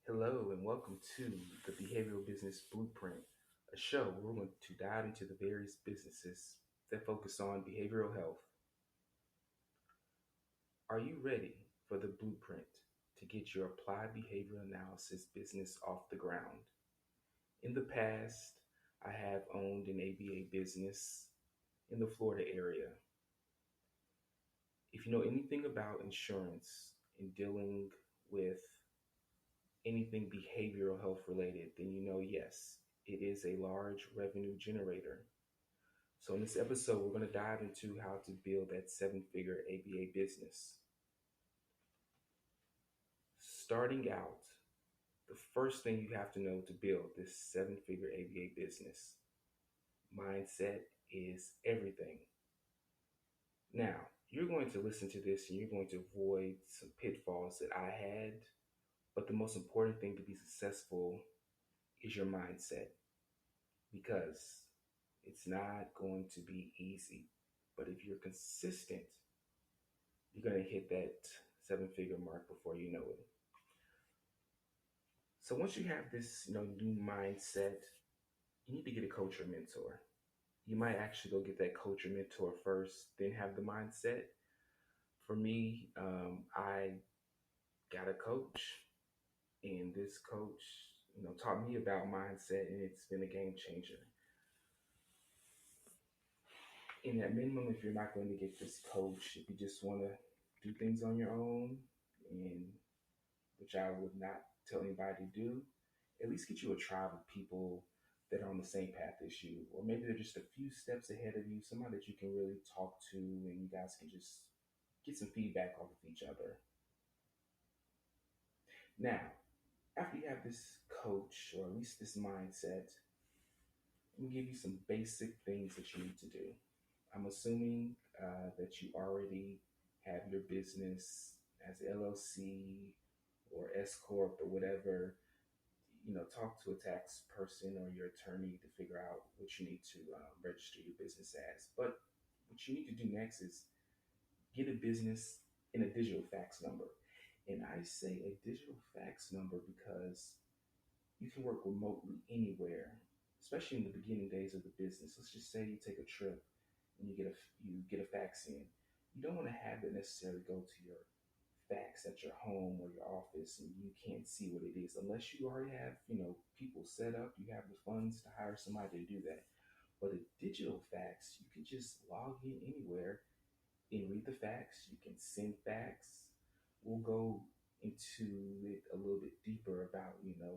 Hello, and welcome to the Behavioral Business Blueprint, a show where we're going to dive into the various businesses that focus on behavioral health. Are you ready for the blueprint to get your applied behavioral analysis business off the ground? In the past, I have owned an ABA business in the Florida area. If you know anything about insurance and dealing with anything behavioral health related, then you know, yes, it is a large revenue generator. So, in this episode, we're going to dive into how to build that seven figure ABA business. Starting out, the first thing you have to know to build this seven figure ABA business mindset is everything. Now, you're going to listen to this and you're going to avoid some pitfalls that I had, but the most important thing to be successful is your mindset because it's not going to be easy. But if you're consistent, you're going to hit that seven figure mark before you know it. So once you have this, new mindset, you need to get a coach or mentor. You might actually go get that coach or mentor first, then have the mindset. For me, I got a coach, and this coach, taught me about mindset, and it's been a game changer. And at minimum, if you're not going to get this coach, if you just want to do things on your own, and which I would not tell anybody to do, at least get you a tribe of people that are on the same path as you, or maybe they're just a few steps ahead of you, somebody that you can really talk to, and you guys can just get some feedback off of each other. Now, after you have this coach, or at least this mindset, let me give you some basic things that you need to do. I'm assuming that you already have your business as LLC or S Corp or whatever. Talk to a tax person or your attorney to figure out what you need to register your business as. But what you need to do next is get a business in a digital fax number. And I say a digital fax number because you can work remotely anywhere, especially in the beginning days of the business. Let's just say you take a trip and you get a fax in. You don't want to have it necessarily go to your fax at your home or your office and you can't see what it is unless you already have, people set up, you have the funds to hire somebody to do that. But a digital fax, you can just log in anywhere and read the fax. You can send fax. We'll go into it a little bit deeper about,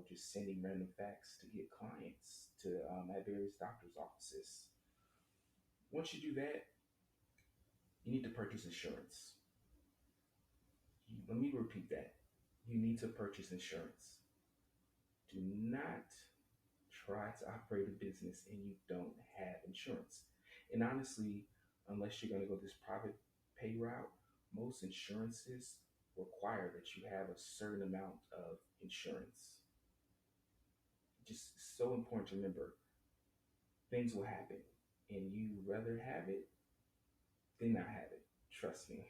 just sending random fax to get clients to at various doctor's offices. Once you do that, you need to purchase insurance. Let me repeat that. You need to purchase insurance. Do not try to operate a business and you don't have insurance. And honestly, unless you're going to go this private pay route, most insurances require that you have a certain amount of insurance. Just so important to remember, things will happen and you rather have it than not have it. Trust me.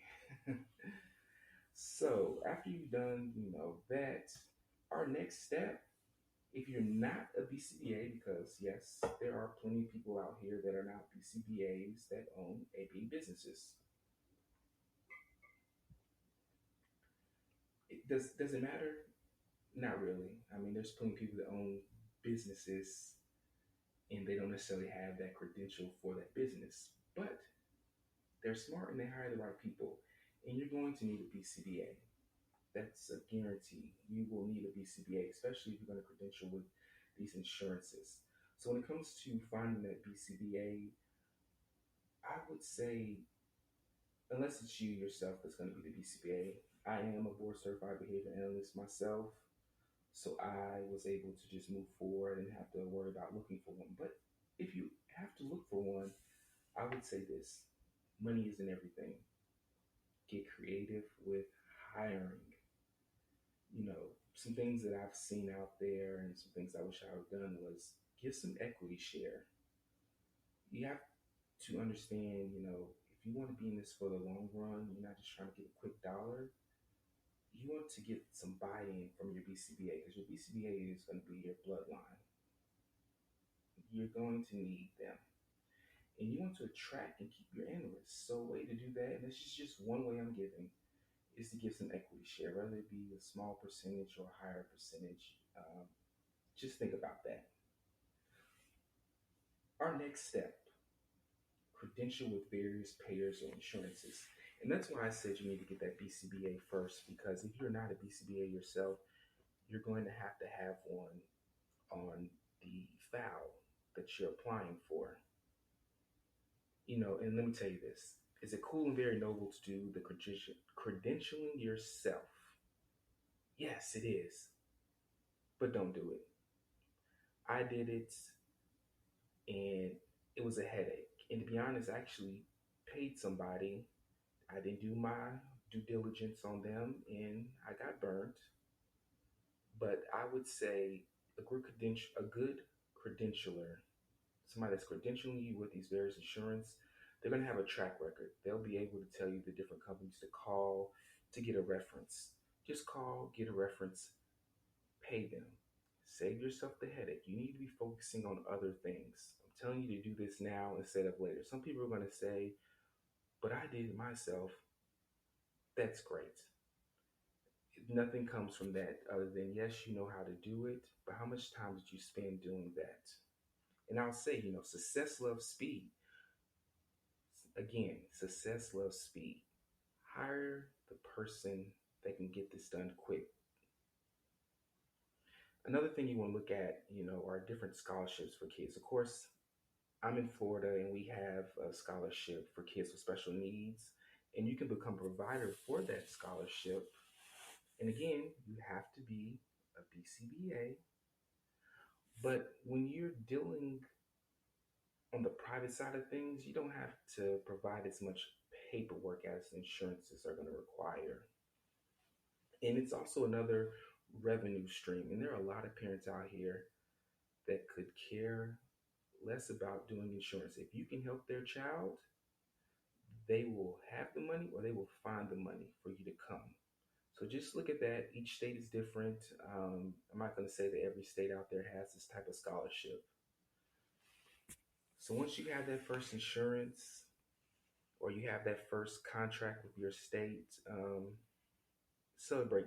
So after you've done, that, our next step, if you're not a BCBA, because yes, there are plenty of people out here that are not BCBAs that own ABA businesses. Does it matter? Not really. I mean, there's plenty of people that own businesses and they don't necessarily have that credential for that business, but they're smart and they hire the right people. And you're going to need a BCBA. That's a guarantee. You will need a BCBA, especially if you're going to credential with these insurances. So when it comes to finding that BCBA, I would say, unless it's you yourself that's going to be the BCBA, I am a board certified behavior analyst myself. So I was able to just move forward and have to worry about looking for one. But if you have to look for one, I would say this: money isn't everything. Get creative with hiring. Some things that I've seen out there and some things I wish I would have done was give some equity share. You have to understand, if you want to be in this for the long run, you're not just trying to get a quick dollar, you want to get some buy-in from your BCBA because your BCBA is going to be your bloodline. You're going to need them. And you want to attract and keep your analysts. So a way to do that, and this is just one way I'm giving, is to give some equity share, whether it be a small percentage or a higher percentage. Just think about that. Our next step, credential with various payers or insurances. And that's why I said you need to get that BCBA first, because if you're not a BCBA yourself, you're going to have one on the file that you're applying for. And let me tell you this. Is it cool and very noble to do the credentialing yourself? Yes, it is. But don't do it. I did it and it was a headache. And to be honest, I actually paid somebody. I didn't do my due diligence on them and I got burnt. But I would say a good credentialer, somebody that's credentialing you with these various insurance, they're going to have a track record. They'll be able to tell you the different companies to call to get a reference. Just call, get a reference, pay them. Save yourself the headache. You need to be focusing on other things. I'm telling you to do this now instead of later. Some people are going to say, but I did it myself. That's great. Nothing comes from that other than, yes, you know how to do it, but how much time did you spend doing that? And I'll say, success loves speed. Again, success loves speed. Hire the person that can get this done quick. Another thing you want to look at, are different scholarships for kids. Of course, I'm in Florida and we have a scholarship for kids with special needs, and you can become a provider for that scholarship. And again, you have to be a BCBA. But when you're dealing on the private side of things, you don't have to provide as much paperwork as insurances are going to require. And it's also another revenue stream. And there are a lot of parents out here that could care less about doing insurance. If you can help their child, they will have the money or they will find the money for you to come. So just look at that. Each state is different. I'm not going to say that every state out there has this type of scholarship. So once you have that first insurance or you have that first contract with your state, celebrate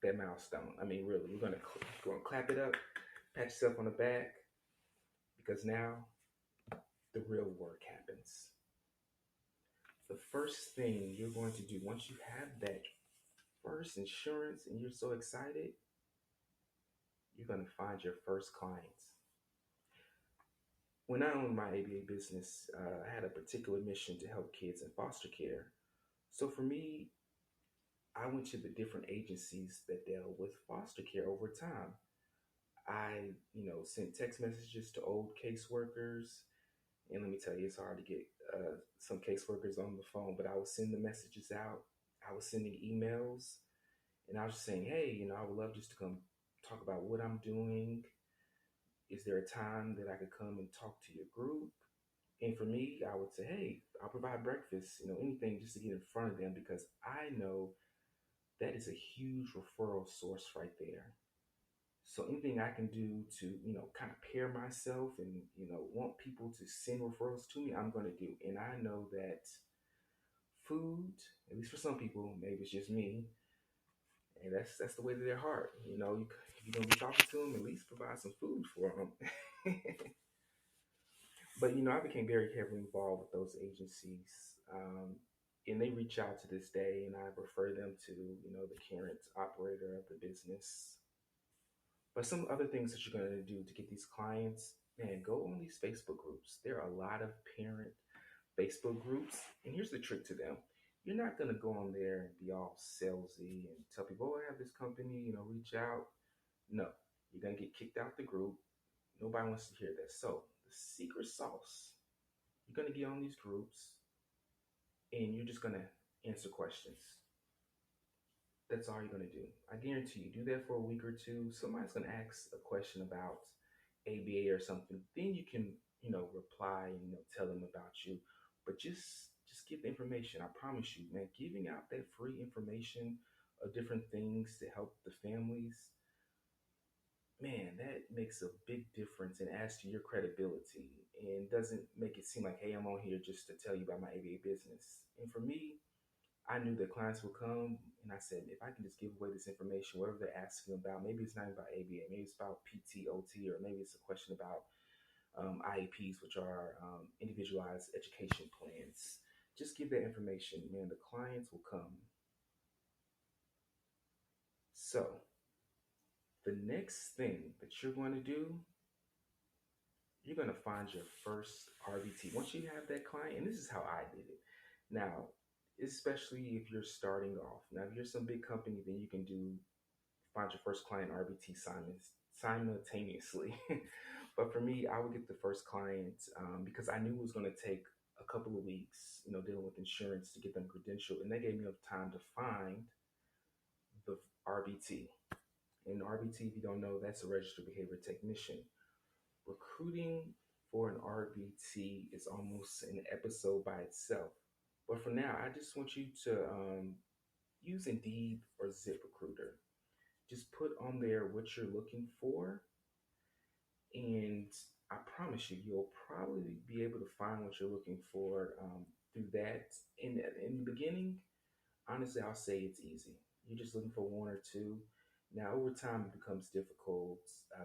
that milestone. I mean, really, we're going to clap it up, pat yourself on the back, because now the real work happens. The first thing you're going to do once you have that first insurance and you're so excited, you're going to find your first clients. When I owned my ABA business, I had a particular mission to help kids in foster care. So for me, I went to the different agencies that dealt with foster care over time. I, sent text messages to old caseworkers. And let me tell you, it's hard to get some caseworkers on the phone, but I was sending the messages out. I was sending emails and I was just saying, hey, I would love just to come talk about what I'm doing. Is there a time that I could come and talk to your group? And for me, I would say, hey, I'll provide breakfast, anything just to get in front of them because I know that is a huge referral source right there. So anything I can do to, kind of pair myself and, want people to send referrals to me, I'm going to do. And I know that food, at least for some people, maybe it's just me, and that's the way to their heart. If you're going to be talking to them, at least provide some food for them. But, I became very heavily involved with those agencies. And they reach out to this day, and I refer them to, the current operator of the business. But some other things that you're going to do to get these clients, man, go on these Facebook groups. There are a lot of parent Facebook groups. And here's the trick to them. You're not going to go on there and be all salesy and tell people, oh, I have this company, reach out. No, you're going to get kicked out the group. Nobody wants to hear that. So the secret sauce, you're going to get on these groups and you're just going to answer questions. That's all you're going to do. I guarantee you, do that for a week or two. Somebody's going to ask a question about ABA or something. Then you can, reply and, tell them about you. But just give the information. I promise you, man, giving out that free information of different things to help the families, man, that makes a big difference and adds to your credibility and doesn't make it seem like, hey, I'm on here just to tell you about my ABA business. And for me, I knew that clients would come, and I said, if I can just give away this information, whatever they're asking about, maybe it's not about ABA, maybe it's about PTOT, or maybe it's a question about IEPs, which are individualized education plans. Just give that information, man. The clients will come. So the next thing that you're going to do, you're going to find your first RBT. Once you have that client, and this is how I did it. Now, especially if you're starting off. Now, if you're some big company, then you can do find your first client RBT simultaneously. But for me, I would get the first client because I knew it was going to take a couple of weeks, dealing with insurance to get them credentialed, and that gave me enough time to find the RBT. And RBT, if you don't know, that's a registered behavior technician. Recruiting for an RBT is almost an episode by itself. But for now, I just want you to use Indeed or ZipRecruiter. Just put on there what you're looking for, and I promise you, you'll probably be able to find what you're looking for through that. In the beginning, honestly, I'll say it's easy. You're just looking for one or two. Now, over time, it becomes difficult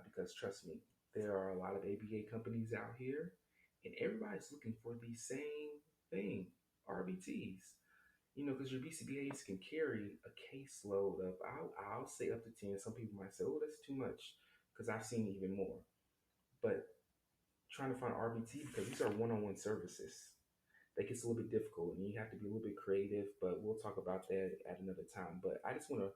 because trust me, there are a lot of ABA companies out here, and everybody's looking for the same thing, RBTs. Because your BCBAs can carry a caseload of, I'll say up to 10. Some people might say, oh, that's too much, because I've seen even more. But trying to find RBT, because these are one-on-one services, that gets a little bit difficult, and you have to be a little bit creative, but we'll talk about that at another time. But I just want to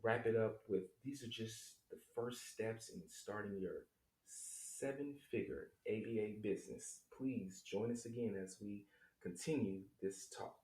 wrap it up with, these are just the first steps in starting your seven-figure ABA business. Please join us again as we continue this talk.